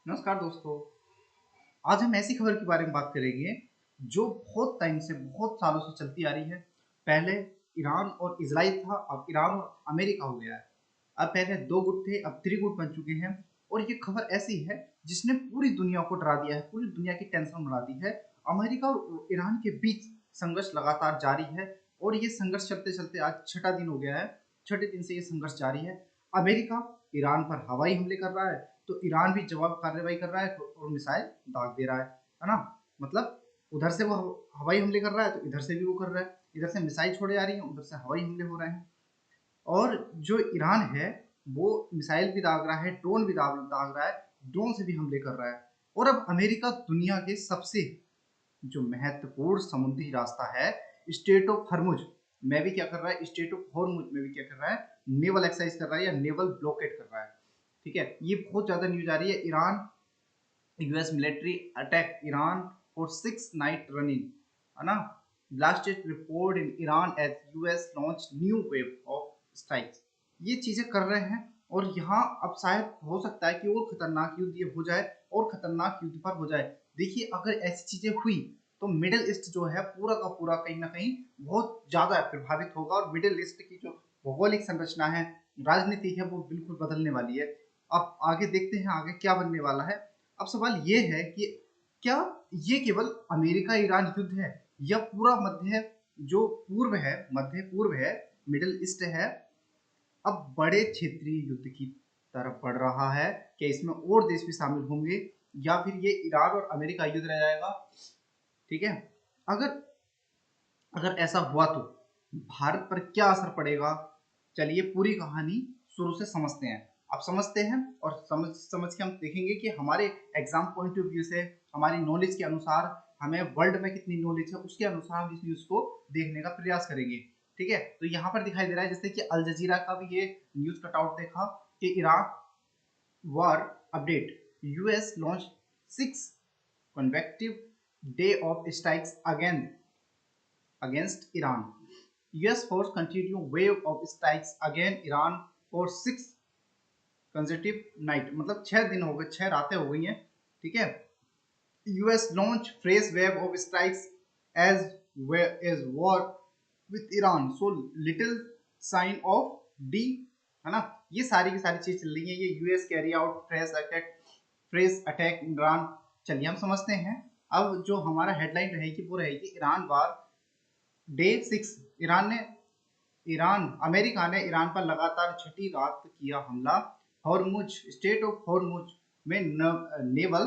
नमस्कार दोस्तों। आज हम ऐसी खबर के बारे में बात करेंगे जो बहुत टाइम से, बहुत सालों से चलती आ रही है। पहले ईरान और इजराइल था, अब ईरान और अमेरिका हो गया है। अब पहले दो गुट थे, अब त्रिगुट बन चुके हैं। और ये खबर ऐसी है जिसने पूरी दुनिया को डरा दिया है, पूरी दुनिया की टेंशन बढ़ा दी है। अमेरिका और ईरान के बीच संघर्ष लगातार जारी है और ये संघर्ष चलते चलते आज छठा दिन हो गया है। छठे दिन से ये संघर्ष जारी है। अमेरिका ईरान पर हवाई हमले कर रहा है, तो ईरान भी जवाब कार्रवाई कर रहा है और मिसाइल दाग दे रहा है ना। मतलब उधर से वो हवाई हमले कर रहा है, तो इधर से भी वो कर रहा है। इधर से मिसाइल छोड़े जा रही है, उधर से हवाई हमले हो रहे हैं। और जो ईरान है वो मिसाइल भी दाग रहा है, ड्रोन भी दाग दाग रहा है, ड्रोन से भी हमले कर रहा है। और अब अमेरिका दुनिया के सबसे जो महत्वपूर्ण समुद्री रास्ता है, स्टेट ऑफ हॉर्मुज में भी क्या कर रहा है, स्टेट ऑफ हॉर्मुज में भी क्या कर रहा है, नेवल एक्सरसाइज कर रहा है या नेवल ब्लॉकेट कर रहा है। ठीक है, ये बहुत ज्यादा न्यूज आ रही है। Iran US military attack Iran for 6 night running, है ना। Latest report in Iran as US launch new wave of strikes. ये चीजें कर रहे हैं। और यहाँ अब शायद हो सकता है कि और खतरनाक युद्ध ये हो जाए, और खतरनाक युद्ध पर हो जाए। देखिए, अगर ऐसी चीजें हुई तो मिडिल ईस्ट जो है पूरा का पूरा कहीं ना कहीं बहुत ज्यादा प्रभावित होगा। और मिडिल ईस्ट की जो भौगोलिक संरचना है, राजनीति है, वो बिल्कुल बदलने वाली है। अब आगे देखते हैं आगे क्या बनने वाला है। अब सवाल ये है कि क्या ये केवल अमेरिका ईरान युद्ध है, या पूरा मध्य पूर्व है, मिडिल ईस्ट है, अब बड़े क्षेत्रीय युद्ध की तरफ बढ़ रहा है। क्या इसमें और देश भी शामिल होंगे, या फिर ये ईरान और अमेरिका युद्ध रह जाएगा। ठीक है, अगर अगर ऐसा हुआ तो भारत पर क्या असर पड़ेगा। चलिए पूरी कहानी शुरू से समझते हैं। अब समझते हैं और समझ समझ के हम देखेंगे कि हमारे एग्जाम पॉइंट ऑफ व्यू से, हमारी नॉलेज के अनुसार, हमें वर्ल्ड में कितनी नॉलेज है उसके अनुसार हम इस न्यूज को देखने का प्रयास करेंगे। ठीक है, तो यहाँ पर दिखाई दे रहा है जैसे कि अल जजीरा का भी ये न्यूज कटआउट देखा कि Iraq war update, US launch 6 consecutive day of strikes against Iran. US force continue wave of strikes against Iran for 6 consecutive night, मतलब 6 दिन हो गए, 6 रातें हो गई हैं। ठीक है, US launch fresh wave of strikes as as war with Iran, so little sign of D, है ना। ये सारी की सारी चीज चल रही है। ये US carry out fresh attack Iran. चलिए हम समझते हैं। अब जो हमारा हेडलाइन रहेगी वो रहेगी ईरान वार डे 6। ईरान अमेरिका ने ईरान पर लगातार छठी रात किया हमला। हॉर्मुज, स्टेट ऑफ हॉर्मुज में नेवल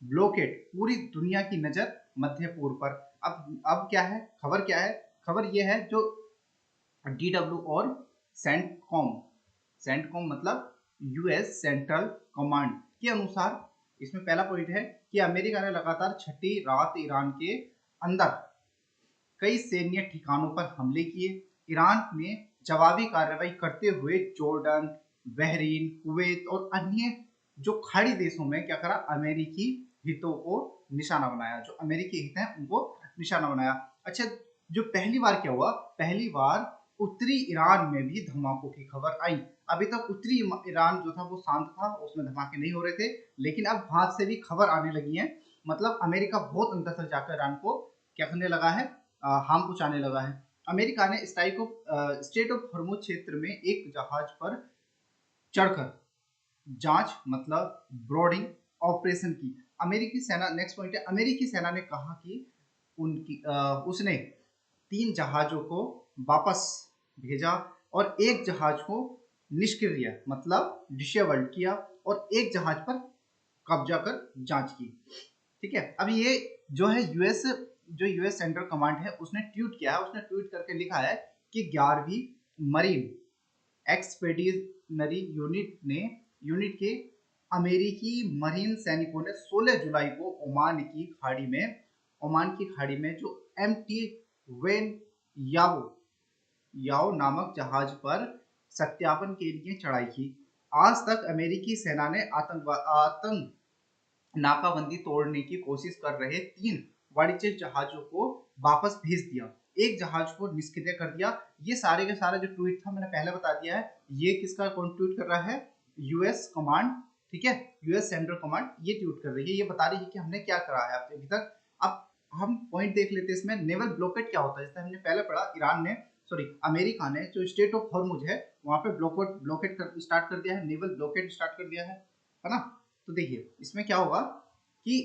ब्लॉकेट, पूरी दुनिया की नजर मध्य पूर्व पर। अब क्या है खबर, क्या है खबर, ये है जो डीडब्ल्यू और सेंटकॉम, सेंटकॉम मतलब यूएस सेंट्रल कमांड के अनुसार, इसमें पहला पॉइंट है कि अमेरिका ने लगातार छठी रात ईरान के अंदर कई सैन्य ठिकानों पर हमले किए। ईरान ने जवाबी कार्रवाई करते हुए जॉर्डन, बहरीन, कुवैत और अन्य जो खाड़ी देशों में क्या करा, अमेरिकी हितों को निशाना बनाया। जो अमेरिकी हित हैं उनको निशाना बनाया। अच्छा, जो पहली बार क्या हुआ, पहली बार उत्तरी ईरान में भी धमाकों की खबर आई। अभी तक उत्तरी ईरान जो था वो शांत था, उसमें धमाके नहीं हो रहे थे, लेकिन अब वहां से भी खबर आने लगी है। मतलब अमेरिका बहुत अंदर तक जाकर ईरान को क्या करने लगा है, हार्म पहुंचाने लगा है। अमेरिका ने स्टेट ऑफ हॉर्मुज क्षेत्र में एक जहाज पर चढ़कर जांच मतलब ब्रॉडिंग ऑपरेशन की। अमेरिकी सेना, नेक्स्ट पॉइंट है, अमेरिकी सेना ने कहा कि उसने 3 जहाजों को वापस भेजा और एक जहाज को निष्क्रिय मतलब डिसेबल्ड किया, और एक जहाज पर कब्जा कर जांच की। ठीक है, अब ये जो है यूएस सेंट्रल कमांड है, उसने ट्वीट किया है। उसने ट्वीट करके लिखा है कि 11वीं मरीन एक्सपेडिशनरी यूनिट के अमेरिकी मरीन सैनिकों ने 16 जुलाई को ओमान की खाड़ी में जो एमटी वेन याओ याओ नामक जहाज पर सत्यापन के लिए चढ़ाई की। आज तक अमेरिकी सेना ने आतंक नाकाबंदी तोड़ने की कोशिश कर रहे 3 वाणिज्यिक जहाजों को वापस भेज दिया, एक जहाज को निष्क्रिय कर दिया। ये सारे के सारा जो ट्वीट था मैंने पहले बता दिया है, ये किसका कौन ट्वीट कर रहा है, यूएस कमांड। ठीक है, यूएस सेंट्रल कमांड ये ट्वीट कर रही है, ये बता रही है कि हमने क्या करा है अभी तक। अब हम पॉइंट देख लेते हैं इसमें, नेवल ब्लॉकेट क्या होता है। जैसे हमने पहले पढ़ा, ईरान ने अमेरिका ने जो स्टेट ऑफ हॉर्मुज है वहां पे ब्लॉकेट स्टार्ट कर दिया है, नेवल ब्लॉकेट स्टार्ट कर दिया है ना। तो देखिए इसमें क्या होगा कि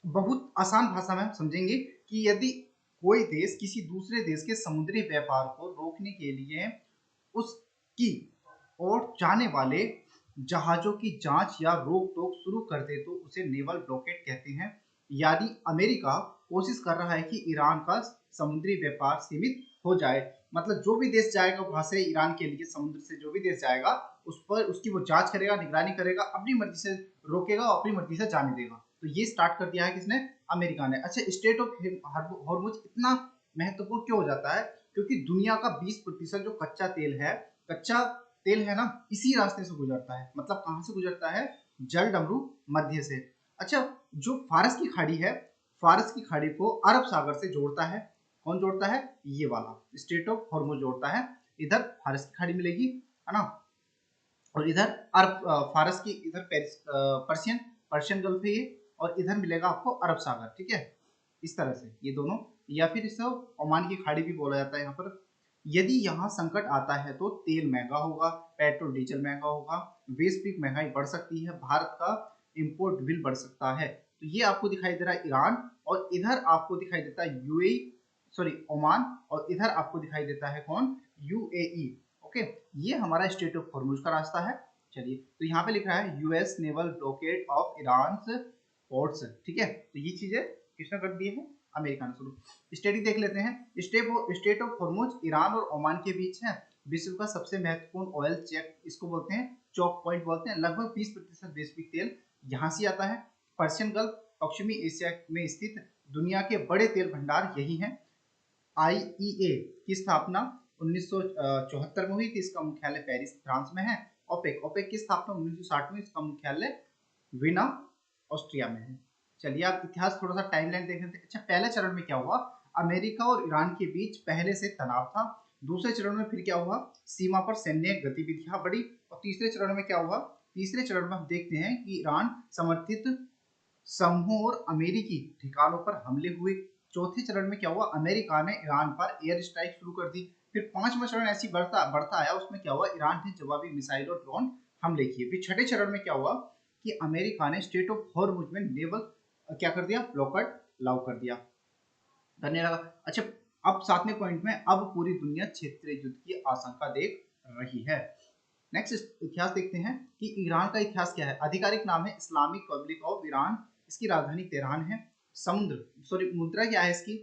बहुत आसान भाषा में हम समझेंगे कि यदि कोई देश किसी दूसरे देश के समुद्री व्यापार को रोकने के लिए उसकी ओर जाने वाले जहाजों की जांच या रोक टोक शुरू कर दे तो उसे नेवल ब्लॉकेट कहते हैं। यदि अमेरिका कोशिश कर रहा है कि ईरान का समुद्री व्यापार सीमित हो जाए, मतलब जो भी देश जाएगा वहां से ईरान के लिए समुद्र से जो भी देश जाएगा उस पर उसकी वो जांच करेगा, निगरानी करेगा, अपनी मर्जी से रोकेगा और अपनी मर्जी से जाने देगा। तो ये स्टार्ट कर दिया है किसने, अमेरिका ने। अच्छा, स्टेट ऑफ हॉर्मुज इतना महत्वपूर्ण क्यों हो जाता है, क्योंकि दुनिया का 20% जो कच्चा तेल है ना, इसी रास्ते से गुजरता है। मतलब कहां से गुजरता है, जल डमरू मध्य से। अच्छा, जो फारस की खाड़ी है, फारस की खाड़ी को अरब सागर से जोड़ता है। कौन जोड़ता है, ये वाला स्टेट ऑफ हॉर्मुज जोड़ता है। इधर फारस की खाड़ी मिलेगी, है ना, और इधर अरब फारस की, इधर पर्शियन पर्शियन गल्फ है ये, और इधर मिलेगा आपको अरब सागर। ठीक है, इस तरह से ये दोनों, या फिर इसे ओमान की खाड़ी भी बोला जाता है यहाँ पर। यदि यहाँ संकट आता है तो तेल महंगा होगा, पेट्रोल डीजल महंगा होगा, वैश्विक महंगाई बढ़ सकती है, भारत का इंपोर्ट बिल बढ़ सकता है। तो ये आपको दिखाई दे रहा है ईरान, और इधर आपको दिखाई देता है ओमान, और इधर आपको दिखाई देता है कौन, यूएई। ओके, ये हमारा स्टेट ऑफ हॉर्मुज का रास्ता है। चलिए, तो यहाँ पे लिख रहा है US naval blockade of Iran ports. ठीक है, तो ये चीजें किसने कर दी है, अमेरिका ने। शुरू स्टेट देख लेते हैं। स्टेट ऑफ हॉर्मुज ईरान और ओमान के बीच है, विश्व का सबसे महत्वपूर्ण ऑयल चेक, इसको बोलते हैं चौक पॉइंट बोलते हैं। लगभग 20% वैश्विक तेल यहाँ से आता है। पर्शियन गल्फ पश्चिमी एशिया में स्थित दुनिया के बड़े तेल भंडार यही हैं। आईईए की स्थापना 1974 में हुई थी, इसका मुख्यालय पेरिस फ्रांस में है। ओपेक की स्थापना 1960 में, इसका मुख्यालय विना ऑस्ट्रिया में है। चलिए, आप इतिहास थोड़ा सा टाइमलाइन देख लेते हैं। अच्छा, पहले चरण में क्या हुआ, अमेरिका और ईरान के बीच पहले से तनाव था। दूसरे चरण में फिर क्या हुआ, सीमा पर सैन्य गतिविधियां बढ़ी। और तीसरे चरण में क्या हुआ, तीसरे चरण में हम देखते हैं कि ईरान समर्थित समूहों और अमेरिकी ठिकानों पर हमले हुए। चौथे चरण में क्या हुआ, अमेरिका ने ईरान पर एयर स्ट्राइक शुरू कर दी। फिर पांचवा चरण ऐसी बढ़ता बढ़ता आया, उसमें क्या हुआ, ईरान ने जवाबी मिसाइल और ड्रोन हमले किए। फिर छठे चरण में क्या हुआ कि अमेरिका ने स्टेट ऑफ हॉर्मुज में नेवल क्या कर दिया, ब्लॉकेट लागू कर दिया। करने लगा। अच्छा, अब सातवें पॉइंट में, अब पूरी दुनिया क्षेत्रीय युद्ध की आशंका देख रही है। नेक्स्ट इतिहास देखते हैं कि ईरान का इतिहास क्या है। आधिकारिक नाम है इस्लामिक रिपब्लिक ऑफ ईरान, इसकी राजधानी तेहरान है। मुद्रा क्या है इसकी,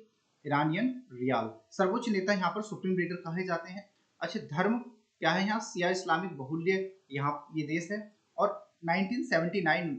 ईरानियन रियाल। सर्वोच्च नेता यहाँ पर सुप्रीम लीडर कहे जाते हैं। अच्छा, धर्म क्या है यहाँ, सिया इस्लामिक बहुल्य यहाँ ये देश है। और 1979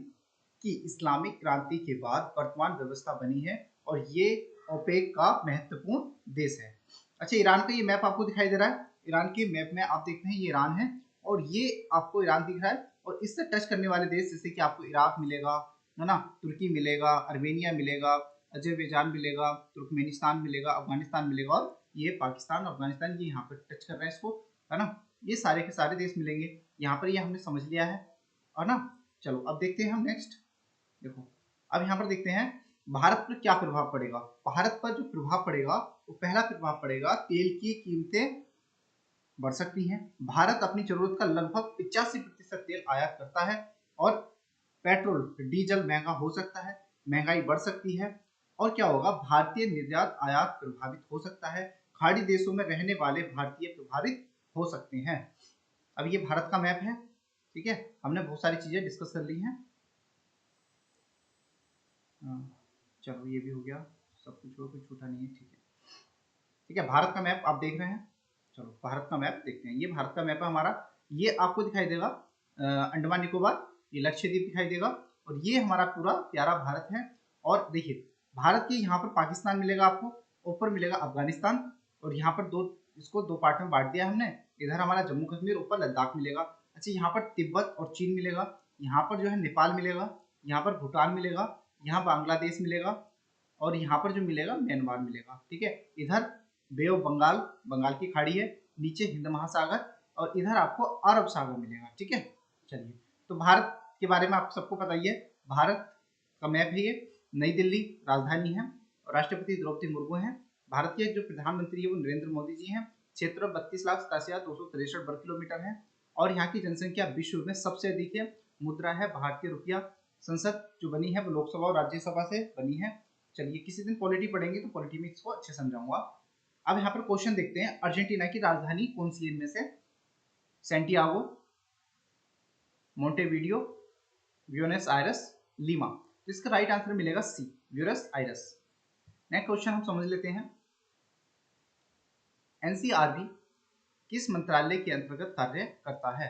की इस्लामिक क्रांति के बाद वर्तमान व्यवस्था बनी है, और ये ओपेक का महत्वपूर्ण देश है। अच्छा, ईरान का ये मैप आपको दिखाई दे रहा है। ईरान के मैप में आप देखते हैं ये ईरान है, और ये आपको ईरान दिख रहा है। और इससे टच करने वाले देश जैसे कि आपको इराक मिलेगा, है ना, तुर्की मिलेगा, अर्मेनिया मिलेगा, अजरबैजान मिलेगा, तुर्कमेनिस्तान मिलेगा, अफगानिस्तान मिलेगा, और ये पाकिस्तान, अफगानिस्तान, ये यहाँ पर टच कर रहे हैं इसको, है ना। ये सारे के सारे देश मिलेंगे यहाँ पर, ये हमने समझ लिया है ना। चलो, अब देखते हैं हम नेक्स्ट। देखो, अब यहाँ पर देखते हैं भारत पर क्या प्रभाव पड़ेगा। भारत पर जो प्रभाव पड़ेगा, वो पहला प्रभाव पड़ेगा, तेल की कीमतें बढ़ सकती हैं। भारत अपनी जरूरत का लगभग 85% तेल आयात करता है, और पेट्रोल डीजल महंगा हो सकता है, महंगाई बढ़ सकती है। और क्या होगा, भारतीय निर्यात आयात प्रभावित हो सकता है। खाड़ी देशों में रहने वाले भारतीय प्रभावित हो सकते हैं। अब ये भारत का मैप है, ठीक है, हमने बहुत सारी चीजें डिस्कस कर ली हैं। चलो, ये भी हो गया, सब कुछ हो, कुछ छूटा नहीं है। ठीक है, ठीक है, भारत का मैप आप देख रहे हैं। चलो, भारत का मैप देखते हैं। ये भारत का मैप है हमारा। ये आपको दिखाई देगा अंडमान निकोबार, ये लक्षद्वीप दिखाई देगा, और ये हमारा पूरा प्यारा भारत है। और देखिए, भारत के यहाँ पर पाकिस्तान मिलेगा आपको, ऊपर मिलेगा अफगानिस्तान, और यहाँ पर इसको दो पार्ट में बांट दिया हमने। इधर हमारा जम्मू कश्मीर, ऊपर लद्दाख मिलेगा। अच्छा, यहाँ पर तिब्बत और चीन मिलेगा, यहाँ पर जो है नेपाल मिलेगा, यहाँ पर भूटान मिलेगा, यहाँ बांग्लादेश मिलेगा, और यहाँ पर जो मिलेगा म्यांमार मिलेगा। ठीक है, इधर बे ऑफ बंगाल, बंगाल की खाड़ी है, नीचे हिंद महासागर, और इधर आपको अरब सागर मिलेगा। ठीक है, चलिए, तो भारत के बारे में आप सबको पता ही है, भारत का मैप है ये। नई दिल्ली राजधानी है और राष्ट्रपति द्रौपदी मुर्मू है। भारत के जो प्रधानमंत्री है वो नरेंद्र मोदी जी हैं। क्षेत्र 32,87,263 वर्ग किलोमीटर है और यहाँ की जनसंख्या विश्व में सबसे अधिक है। मुद्रा है भारतीय रुपया। संसद जो बनी है वो लोकसभा और राज्यसभा से बनी है। चलिए किसी दिन पॉलिटी पढ़ेंगे तो पॉलिटी में इसको अच्छे समझाऊंगा। अब यहाँ पर क्वेश्चन देखते हैं, अर्जेंटीना की राजधानी कौन सी है इनमें से? Santiago, Montevideo, Buenos Aires, Lima. तो इसका राइट आंसर मिलेगा C, Buenos Aires. Next question हम समझ लेते हैं, एनसीआरबी किस मंत्रालय के अंतर्गत कार्य करता है?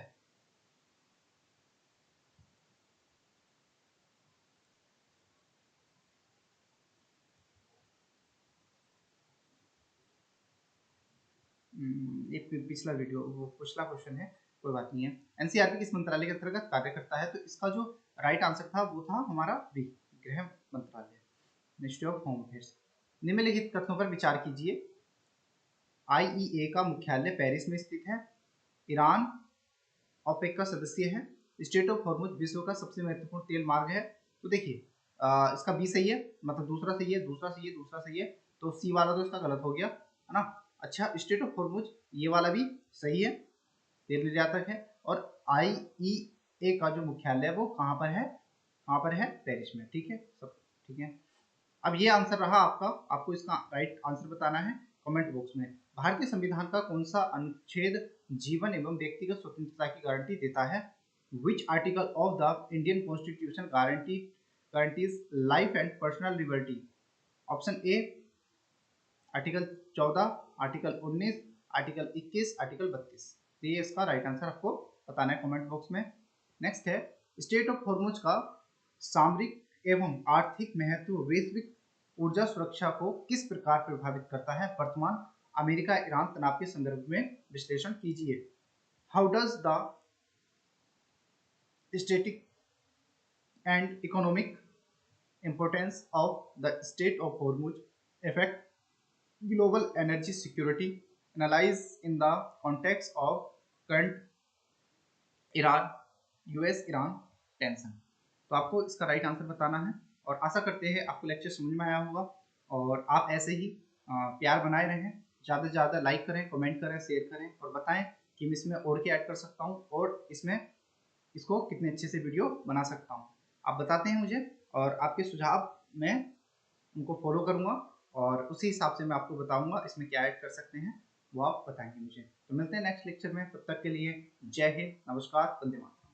एक पिछला वीडियो, वो पिछला क्वेश्चन है, कोई बात नहीं है। एनसीआरबी किस मंत्रालय के अंतर्गत कार्य करता है? तो इसका जो राइट आंसर था वो था हमारा बी, गृह मंत्रालय, मिनिस्ट्री ऑफ होम अफेयर्स। निम्नलिखित कथनों पर विचार कीजिए। आईईए का मुख्यालय पेरिस में स्थित है। ईरान ओपेक का सदस्य है। स्टेट ऑफ हॉर्मुज विश्व का सबसे महत्वपूर्ण तेल मार्ग है। तो देखिए इसका बी सही है, मतलब दूसरा सही है, दूसरा सही है, दूसरा सही है, तो सी वाला तो इसका गलत हो गया है ना। अच्छा, स्टेट ऑफ हॉर्मुज ये वाला भी सही है, तेल निर्यातक है। और आईईए का जो मुख्यालय है वो कहाँ पर है? कहाँ पर है? पेरिस में। ठीक है, सब ठीक है। अब ये आंसर रहा आपका, आपको इसका राइट आंसर बताना है कमेंट बॉक्स में। भारतीय संविधान का कौन सा अनुच्छेद जीवन एवं व्यक्तिगत स्वतंत्रता की गारंटी देता है? Which article of the Indian constitution guarantees life and personal liberty? Option A article 14, article 19, article 21, article 32। तो ये इसका राइट आंसर आपको बताना है कमेंट बॉक्स में। नेक्स्ट है, स्टेट ऑफ हॉर्मुज का सामरिक एवं आर्थिक महत्व वैश्विक ऊर्जा सुरक्षा को किस प्रकार प्रभावित करता है? वर्तमान अमेरिका ईरान तनाव के संदर्भ में विश्लेषण कीजिए। How does the static and economic importance of the Strait of Hormuz affect global energy security? Analyze in the context of current Iran US Iran tension. तो आपको इसका राइट आंसर बताना है और आशा करते हैं आपको लेक्चर समझ में आया होगा और आप ऐसे ही प्यार बनाए रहें। ज़्यादा से ज़्यादा लाइक करें, कमेंट करें, शेयर करें और बताएं कि मैं इसमें और क्या ऐड कर सकता हूँ और इसमें इसको कितने अच्छे से वीडियो बना सकता हूँ। आप बताते हैं मुझे और आपके सुझाव मैं उनको फॉलो करूँगा और उसी हिसाब से मैं आपको बताऊँगा इसमें क्या ऐड कर सकते हैं, वो आप बताएंगे मुझे। तो मिलते हैं नेक्स्ट लेक्चर में, तब तक के लिए जय हिंद, नमस्कार, वंदे मातरम।